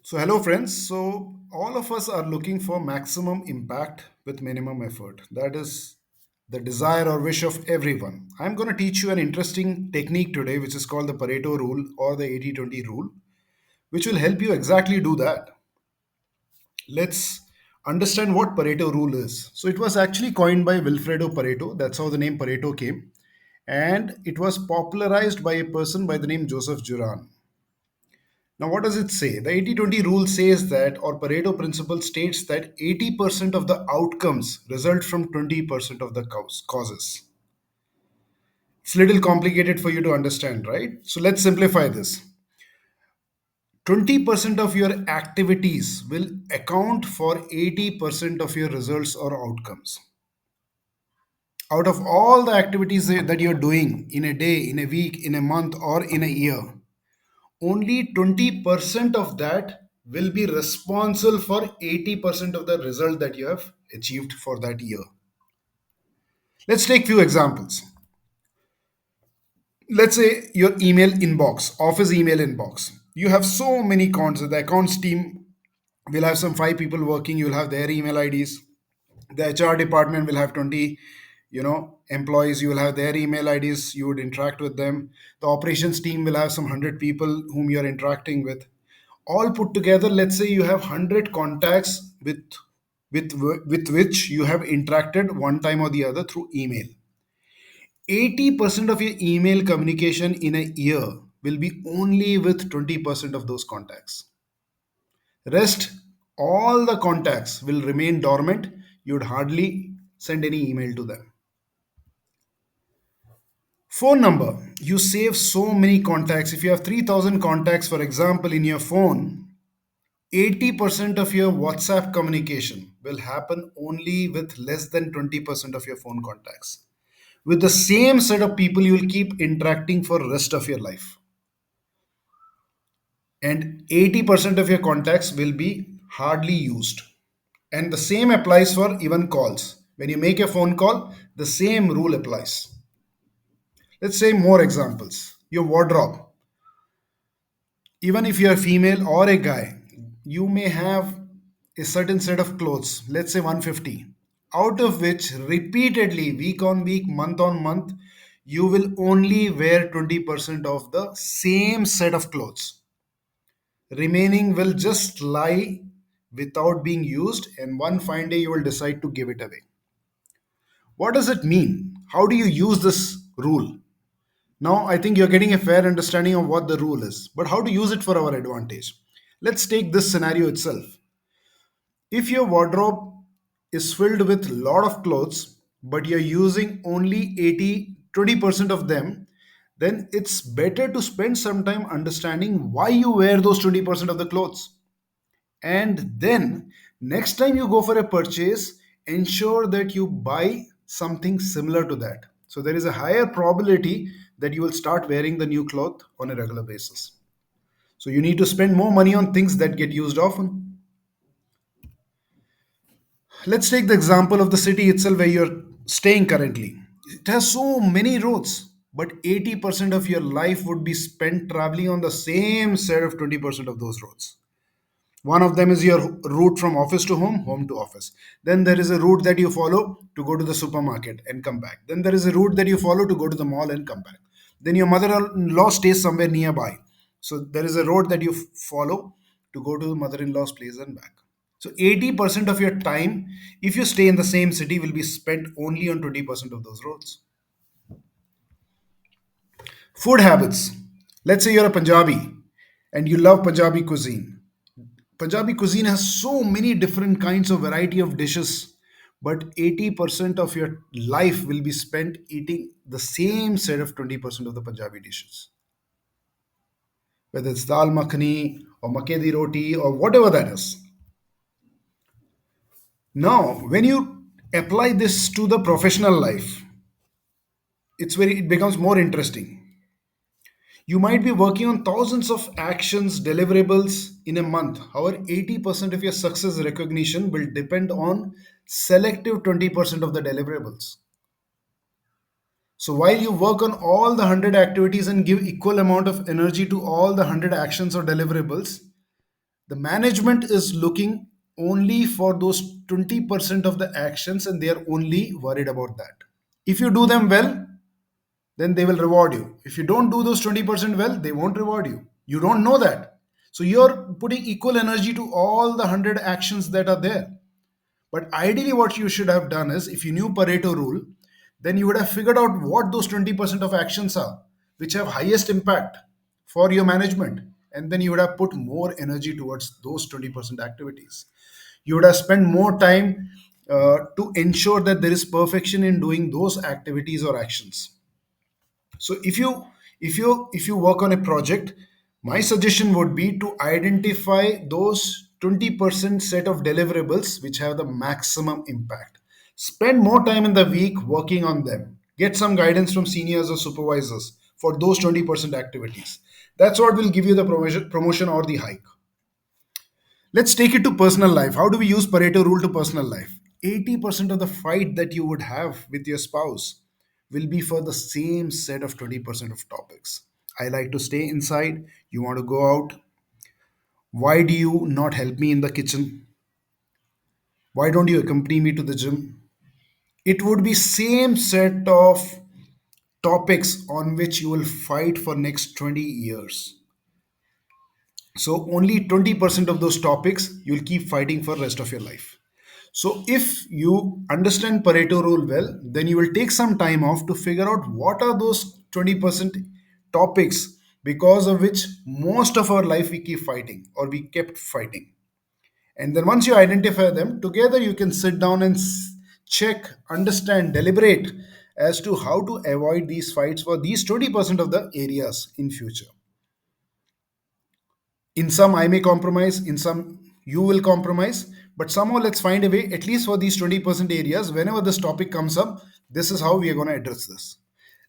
So, hello, friends. So, all of us are looking for maximum impact with minimum effort. That is the desire or wish of everyone. I'm going to teach you an interesting technique today, which is called the Pareto rule or the 80-20 rule, which will help you exactly do that. Let's understand what Pareto rule is. So, it was actually coined by Wilfredo Pareto. That's how the name Pareto came. And it was popularized by a person by the name Joseph Juran. Now, what does it say? The 80-20 rule says that, or Pareto principle states that 80% of the outcomes result from 20% of the causes. It's a little complicated for you to understand, right? So let's simplify this. 20% of your activities will account for 80% of your results or outcomes. Out of all the activities that you're doing in a day, in a week, in a month, or in a year, only 20% of that will be responsible for 80% of the result that you have achieved for that year. Let's take few examples. Let's say your email inbox, office email inbox. You have so many accounts. The accounts team will have some five people working. You'll have their email IDs. The HR department will have 20 employees. You will have their email IDs. You would interact with them. The operations team will have some 100 people whom you're interacting with. All put together, let's say you have 100 contacts with with which you have interacted one time or the other through email. 80% of your email communication in a year will be only with 20% of those contacts. Rest, all the contacts will remain dormant. You'd hardly send any email to them. Phone number, you save so many contacts. If you have 3000 contacts, for example, in your phone, 80% of your WhatsApp communication will happen only with less than 20% of your phone contacts. With the same set of people, you will keep interacting for the rest of your life. And 80% of your contacts will be hardly used. And the same applies for even calls. When you make a phone call, the same rule applies. Let's say more examples. Your wardrobe. Even if you're a female or a guy, you may have a certain set of clothes, let's say 150, out of which repeatedly, week on week, month on month, you will only wear 20% of the same set of clothes. Remaining will just lie without being used, and one fine day you will decide to give it away. What does it mean? How do you use this rule? Now, I think you're getting a fair understanding of what the rule is, but how to use it for our advantage. Let's take this scenario itself. If your wardrobe is filled with a lot of clothes, but you're using only 20% of them, then it's better to spend some time understanding why you wear those 20% of the clothes. And then, next time you go for a purchase, ensure that you buy something similar to that. So there is a higher probability that you will start wearing the new cloth on a regular basis. So you need to spend more money on things that get used often. Let's take the example of the city itself where you're staying currently. It has so many roads, but 80% of your life would be spent traveling on the same set of 20% of those roads. One of them is your route from office to home, home to office. Then there is a route that you follow to go to the supermarket and come back. Then there is a route that you follow to go to the mall and come back. Then your mother in law stays somewhere nearby. So there is a road that you follow to go to mother in law's place and back. So 80% of your time, if you stay in the same city, will be spent only on 20% of those roads. Food habits. Let's say you're a Punjabi and you love Punjabi cuisine. Punjabi cuisine has so many different kinds of variety of dishes, but 80% of your life will be spent eating the same set of 20% of the Punjabi dishes. Whether it's dal makhani or makke di roti or whatever that is. Now, when you apply this to the professional life, it becomes more interesting. You might be working on thousands of actions, deliverables in a month. However, 80% of your success recognition will depend on selective 20% of the deliverables. So while you work on all the 100 activities and give equal amount of energy to all the 100 actions or deliverables, The management is looking only for those 20% of the actions, and they are only worried about that. If you do them well, then they will reward you. If you don't do those 20% well, they won't reward you. You don't know that. So you're putting equal energy to all the 100 actions that are there. But ideally, what you should have done is, if you knew Pareto rule, then you would have figured out what those 20% of actions are, which have highest impact for your management. And then you would have put more energy towards those 20% activities. You would have spent more time to ensure that there is perfection in doing those activities or actions. So if you work on a project, my suggestion would be to identify those 20% set of deliverables which have the maximum impact. Spend more time in the week working on them. Get some guidance from seniors or supervisors for those 20% activities. That's what will give you the promotion or the hike. Let's take it to personal life. How do we use Pareto rule to personal life? 80% of the fight that you would have with your spouse will be for the same set of 20% of topics. I like to stay inside. You want to go out. Why do you not help me in the kitchen? Why don't you accompany me to the gym? It would be same set of topics on which you will fight for next 20 years. So only 20% of those topics you'll keep fighting for rest of your life. So if you understand Pareto rule well, then you will take some time off to figure out what are those 20% topics because of which most of our life we keep fighting or we kept fighting. And then once you identify them, together you can sit down and check, understand, deliberate as to how to avoid these fights for these 20% of the areas in future. In some I may compromise, in some you will compromise, but somehow let's find a way, at least for these 20% areas, whenever this topic comes up, this is how we are going to address this.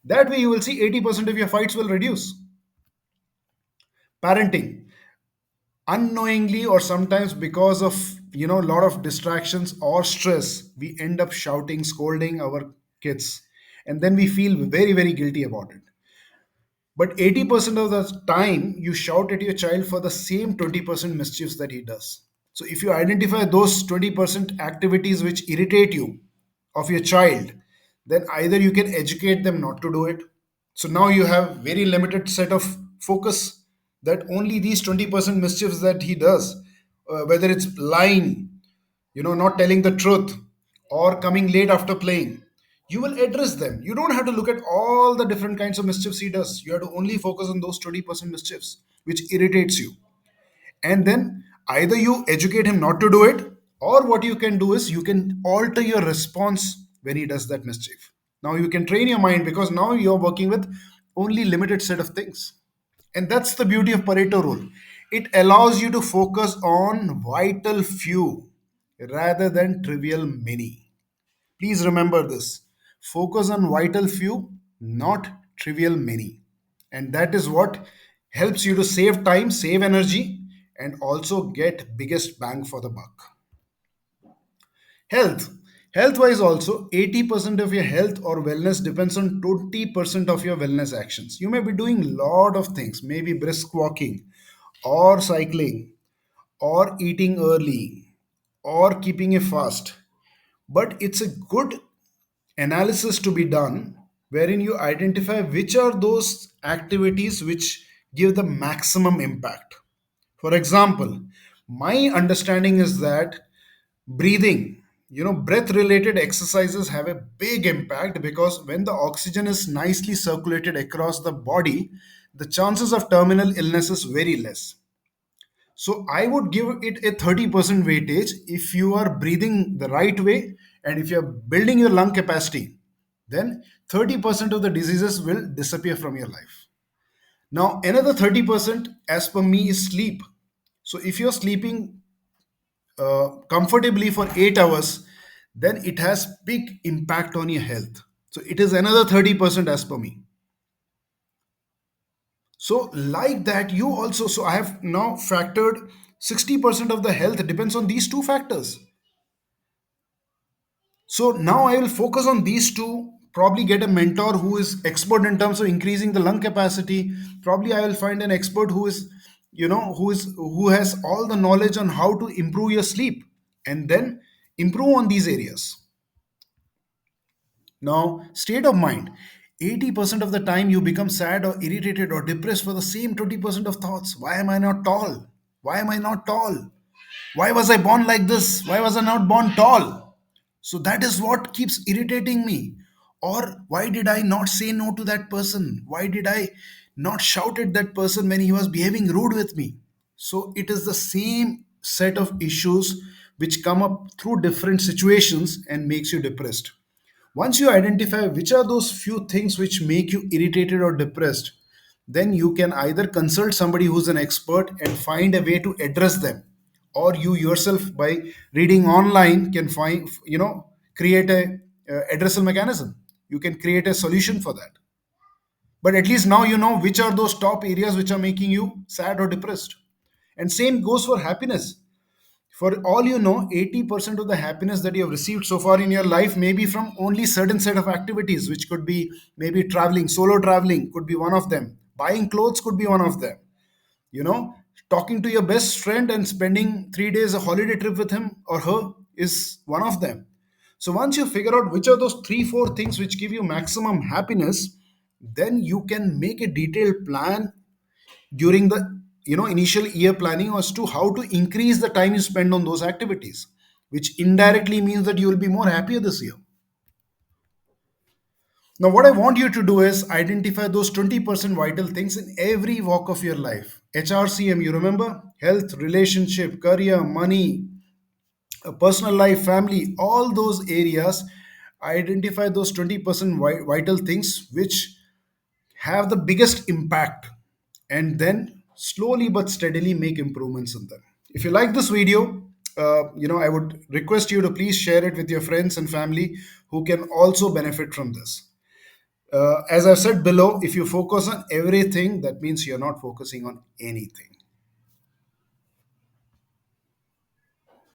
That way you will see 80% of your fights will reduce. Parenting, unknowingly or sometimes because of a lot of distractions or stress, we end up shouting, scolding our kids, and then we feel very very guilty about it. But 80% of the time, you shout at your child for the same 20% mischiefs that he does. So if you identify those 20% activities which irritate you of your child, then either you can educate them not to do it. So now you have very limited set of focus that only these 20% mischiefs that he does, whether it's lying, not telling the truth, or coming late after playing, you will address them. You don't have to look at all the different kinds of mischiefs he does. You have to only focus on those 20% mischiefs which irritates you. And then either you educate him not to do it, or what you can do is you can alter your response when he does that mischief. Now you can train your mind because now you're working with only limited set of things. And that's the beauty of Pareto rule. It allows you to focus on vital few rather than trivial many. Please remember this. Focus on vital few, not trivial many. And that is what helps you to save time, save energy, and also get biggest bang for the buck. Health. Health wise, also, 80% of your health or wellness depends on 20% of your wellness actions. You may be doing a lot of things, maybe brisk walking, or cycling, or eating early, or keeping a fast. But it's a good analysis to be done wherein you identify which are those activities which give the maximum impact. For example, my understanding is that breathing, breath related exercises have a big impact because when the oxygen is nicely circulated across the body, the chances of terminal illness is very less. So I would give it a 30% weightage if you are breathing the right way and if you're building your lung capacity, then 30% of the diseases will disappear from your life. Now, another 30%, as per me, is sleep. So if you're sleeping comfortably for 8 hours, then it has big impact on your health. So it is another 30% as per me. So, like that, you also, so I have now factored 60% of the health depends on these two factors. So, now I will focus on these two, probably get a mentor who is expert in terms of increasing the lung capacity. Probably I will find an expert who is who has all the knowledge on how to improve your sleep, and then improve on these areas. Now, state of mind. 80% of the time you become sad or irritated or depressed for the same 20% of thoughts. Why am I not tall? Why am I not tall? Why was I born like this? Why was I not born tall? So that is what keeps irritating me. Or why did I not say no to that person? Why did I not shout at that person when he was behaving rude with me? So it is the same set of issues which come up through different situations and makes you depressed. Once you identify which are those few things which make you irritated or depressed, then you can either consult somebody who's an expert and find a way to address them, or you yourself by reading online can find, create a addressal mechanism. You can create a solution for that. But at least now you know which are those top areas which are making you sad or depressed. And same goes for happiness. For all you know, 80% of the happiness that you have received so far in your life may be from only certain set of activities, which could be maybe traveling. Solo traveling could be one of them. Buying clothes could be one of them. You know, talking to your best friend and spending 3 days a holiday trip with him or her is one of them. So once you figure out which are those three, four things which give you maximum happiness, then you can make a detailed plan during the initial year planning as to how to increase the time you spend on those activities, which indirectly means that you will be more happier this year. Now what I want you to do is identify those 20% vital things in every walk of your life. HRCM, you remember: health, relationship, career, money, personal life, family, all those areas. Identify those 20% vital things which have the biggest impact, and then slowly but steadily make improvements in them. If you like this video, I would request you to please share it with your friends and family who can also benefit from this. As I've said below, if you focus on everything, that means you're not focusing on anything.